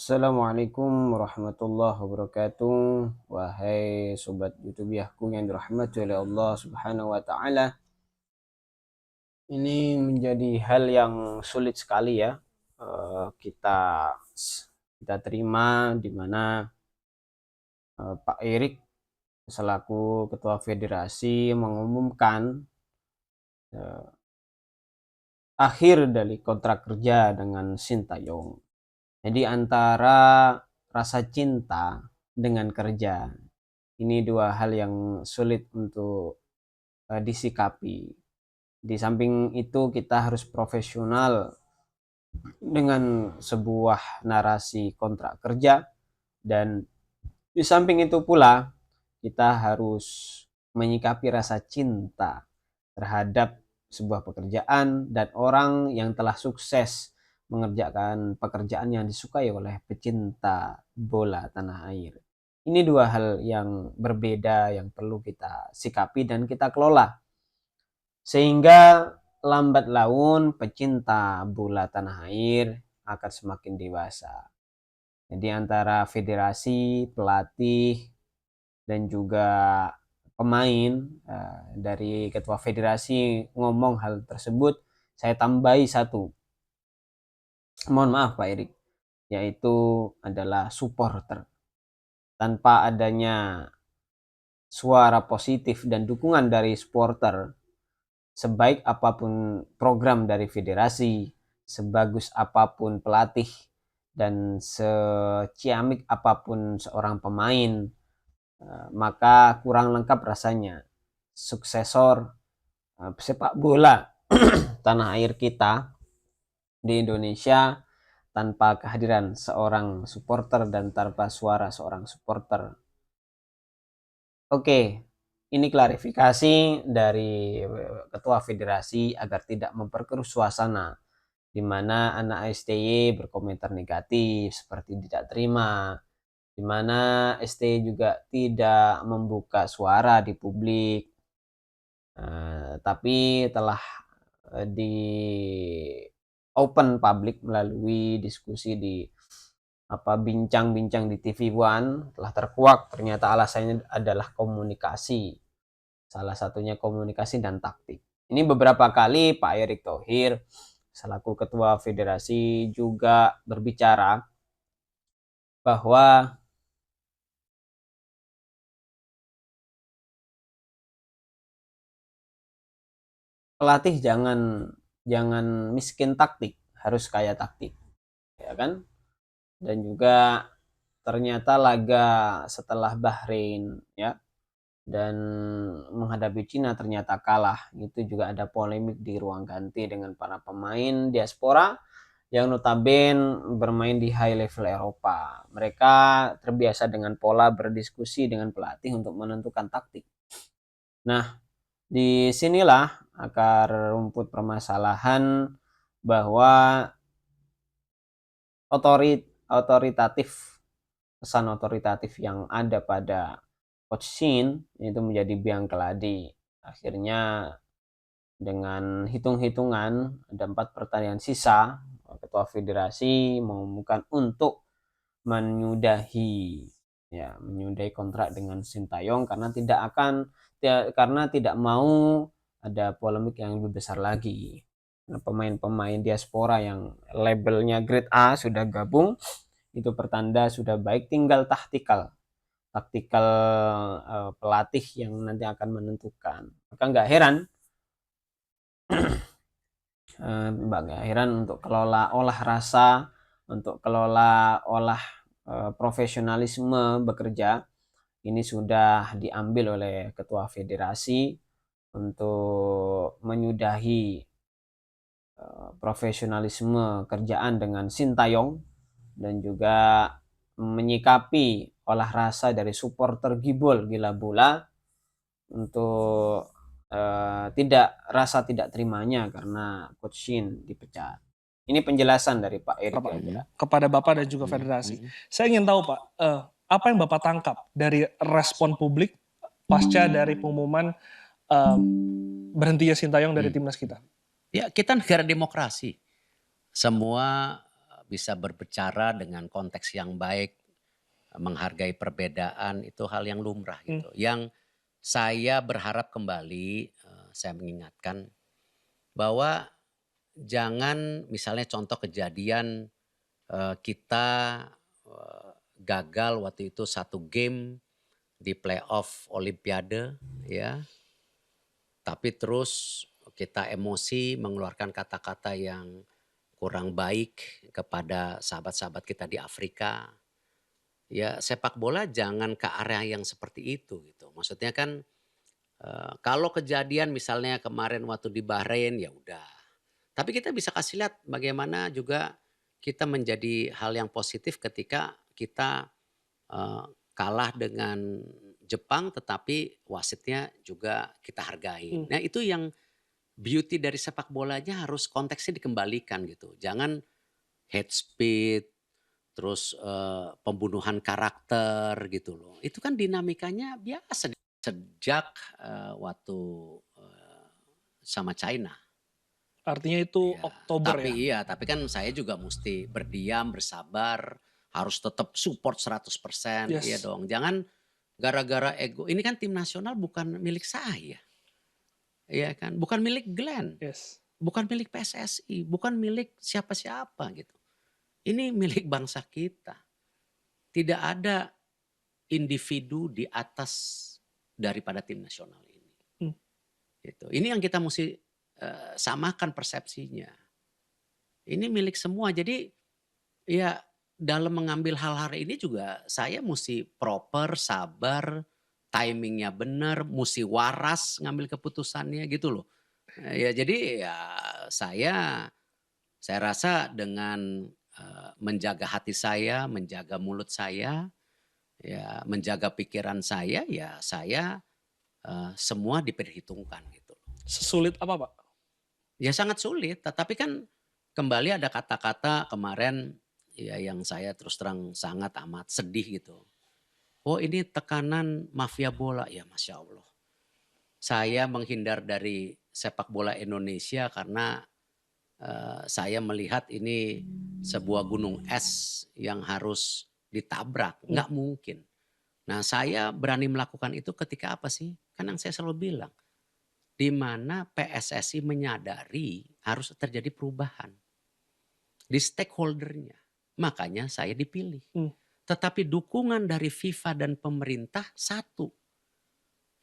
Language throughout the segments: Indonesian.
Assalamualaikum warahmatullahi wabarakatuh. Wahai sobat YouTubiahku yang dirahmati oleh Allah Subhanahu wa taala. Ini menjadi hal yang sulit sekali ya, kita kita terima di mana Pak Erik selaku Ketua Federasi mengumumkan eh, akhir dari kontrak kerja dengan Sintayong. Jadi antara rasa cinta dengan kerja, ini dua hal yang sulit untuk disikapi. Di samping itu kita harus profesional dengan sebuah narasi kontrak kerja, dan di samping itu pula kita harus menyikapi rasa cinta terhadap sebuah pekerjaan dan orang yang telah sukses mengerjakan pekerjaan yang disukai oleh pecinta bola tanah air. Ini dua hal yang berbeda yang perlu kita sikapi dan kita kelola. Sehingga lambat laun pecinta bola tanah air akan semakin dewasa. Jadi antara federasi, pelatih, dan juga pemain, dari ketua federasi ngomong hal tersebut, saya tambahi satu. Mohon maaf Pak Erik, yaitu adalah supporter. Tanpa adanya suara positif dan dukungan dari supporter, sebaik apapun program dari federasi, sebagus apapun pelatih, dan seciamik apapun seorang pemain, maka kurang lengkap rasanya suksesor sepak bola tanah air kita di Indonesia tanpa kehadiran seorang supporter dan tanpa suara seorang supporter. Oke, ini klarifikasi dari Ketua Federasi agar tidak memperkeruh suasana di mana anak STY berkomentar negatif seperti tidak terima, di mana STY juga tidak membuka suara di publik, tapi telah di open public melalui diskusi di bincang-bincang di TV One, telah terkuak ternyata alasannya adalah komunikasi. Salah satunya komunikasi dan taktik. Ini beberapa kali Pak Erick Thohir selaku Ketua Federasi juga berbicara bahwa pelatih jangan miskin taktik, harus kaya taktik, ya kan? Dan juga ternyata laga setelah Bahrain ya dan menghadapi Cina ternyata kalah. Itu juga ada polemik di ruang ganti dengan para pemain diaspora yang notabene bermain di high level Eropa. Mereka terbiasa dengan pola berdiskusi dengan pelatih untuk menentukan taktik. Nah, di sinilah akar rumput permasalahan, bahwa otoritatif pesan otoritatif yang ada pada Coach Shin itu menjadi biang keladi. Akhirnya dengan hitung-hitungan ada 4 pertandingan sisa, Ketua Federasi mengumumkan untuk menyudahi kontrak dengan Sintayong karena tidak mau ada polemik yang lebih besar lagi. Nah, pemain-pemain diaspora yang labelnya grade A sudah gabung, itu pertanda sudah baik, tinggal taktikal pelatih yang nanti akan menentukan. Maka nggak heran untuk kelola olah rasa, untuk kelola olah profesionalisme bekerja, ini sudah diambil oleh Ketua Federasi untuk menyudahi profesionalisme kerjaan dengan Sintayong, dan juga menyikapi olah rasa dari supporter Gibol Gila Bola untuk tidak terimanya karena Coach Shin dipecat. Ini penjelasan dari Pak Erik kepada Bapak dan juga federasi. Saya ingin tahu Pak, apa yang Bapak tangkap dari respon publik pasca dari pengumuman berhentinya Sintayong dari timnas kita? Ya, kita negara demokrasi. Semua bisa berbicara dengan konteks yang baik, menghargai perbedaan itu hal yang lumrah gitu. Yang saya berharap kembali, saya mengingatkan bahwa jangan misalnya contoh kejadian, kita, gagal waktu itu satu game di playoff olimpiade ya, tapi terus kita emosi mengeluarkan kata-kata yang kurang baik kepada sahabat-sahabat kita di Afrika. Ya sepak bola jangan ke area yang seperti itu gitu. Maksudnya kan, kalau kejadian misalnya kemarin waktu di Bahrain ya udah. Tapi kita bisa kasih lihat bagaimana juga kita menjadi hal yang positif ketika kita, kalah dengan Jepang tetapi wasitnya juga kita hargai. Nah itu yang beauty dari sepak bolanya harus konteksnya dikembalikan gitu. Jangan hate speech, terus, pembunuhan karakter gitu loh. Itu kan dinamikanya biasa sejak, waktu, eee, sama China. Artinya itu Iya, Oktober ya? tapi kan saya juga mesti berdiam, bersabar, harus tetap support 100%, iya Yes, dong. Jangan gara-gara ego, ini kan tim nasional bukan milik saya, iya kan, bukan milik Glenn, yes. bukan milik PSSI, bukan milik siapa-siapa gitu. Ini milik bangsa kita. Tidak ada individu di atas daripada tim nasional ini, Mmm, gitu. Ini yang kita musti, samakan persepsinya. Ini milik semua. Jadi ya dalam mengambil hal-hal ini juga saya musti proper, sabar, timingnya benar, musti waras ngambil keputusannya gitu loh. Ya jadi ya saya saya rasa dengan, menjaga hati saya, menjaga mulut saya, ya menjaga pikiran saya, ya saya, semua diperhitungkan gitu loh. sesulit apa, Pak? Ya sangat sulit, tetapi kan kembali ada kata-kata kemarin ya yang saya terus terang sangat amat sedih gitu. Oh ini tekanan mafia bola, ya Masya Allah. Saya menghindar dari sepak bola Indonesia karena saya melihat ini sebuah gunung es yang harus ditabrak, Mmm, nggak mungkin. Nah saya berani melakukan itu ketika apa sih? Kan yang saya selalu bilang, di mana PSSI menyadari harus terjadi perubahan di stakeholder-nya. Makanya saya dipilih. mmm, Tetapi dukungan dari FIFA dan pemerintah satu,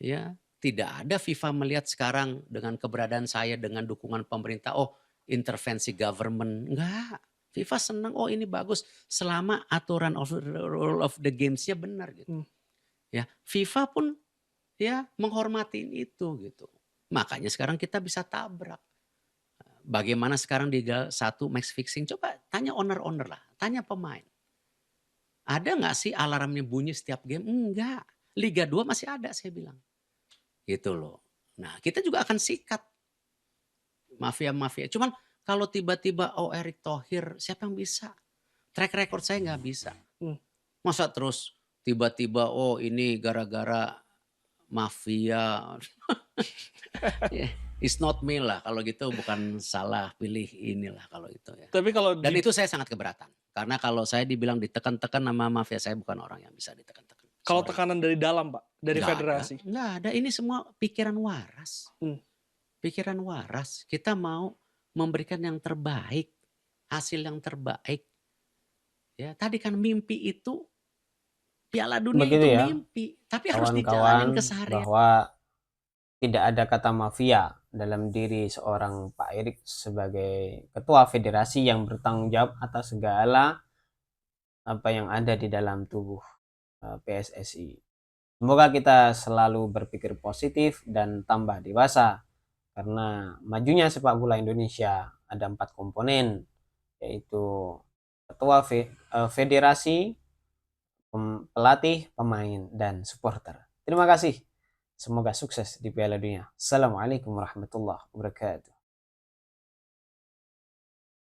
ya. Tidak ada FIFA melihat sekarang dengan keberadaan saya dengan dukungan pemerintah, oh intervensi government, enggak. FIFA senang, oh ini bagus selama aturan of rule of the games-nya benar gitu. mmm. Ya, FIFA pun ya menghormatin itu gitu. Makanya sekarang kita bisa tabrak. Bagaimana sekarang di Liga 1 match fixing, coba tanya owner-owner lah, tanya pemain. Ada nggak sih alarmnya bunyi setiap game? Enggak. Liga 2 masih ada saya bilang. Gitu loh. Nah kita juga akan sikat mafia-mafia. Cuman kalau tiba-tiba, oh Erick Thohir, siapa yang bisa? Track record saya nggak bisa. Mmm, Masa terus tiba-tiba, oh ini gara-gara mafia. Ya, it's not me lah, kalau gitu bukan salah pilih inilah kalau itu ya. tapi kalau Dan di itu saya sangat keberatan. Karena kalau saya dibilang ditekan-tekan sama mafia, saya bukan orang yang bisa ditekan-tekan. kalau Sorry. tekanan dari dalam, Pak, dari Nggak ada, federasi? nggak ada. Ini semua pikiran waras. Mmm, Pikiran waras. Kita mau memberikan yang terbaik, hasil yang terbaik. Ya, tadi kan mimpi itu, Piala Dunia Begitu itu ya, mimpi, tapi harus dijalanin kawan-kawan, keseharian. bahwa tidak ada kata mafia dalam diri seorang Pak Erik sebagai ketua federasi yang bertanggung jawab atas segala apa yang ada di dalam tubuh PSSI. Semoga kita selalu berpikir positif dan tambah dewasa karena majunya sepak bola Indonesia ada 4 komponen, yaitu ketua federasi, pelatih, pemain, dan supporter. Terima kasih. Semoga sukses di Piala Dunia. Assalamualaikum warahmatullahi wabarakatuh.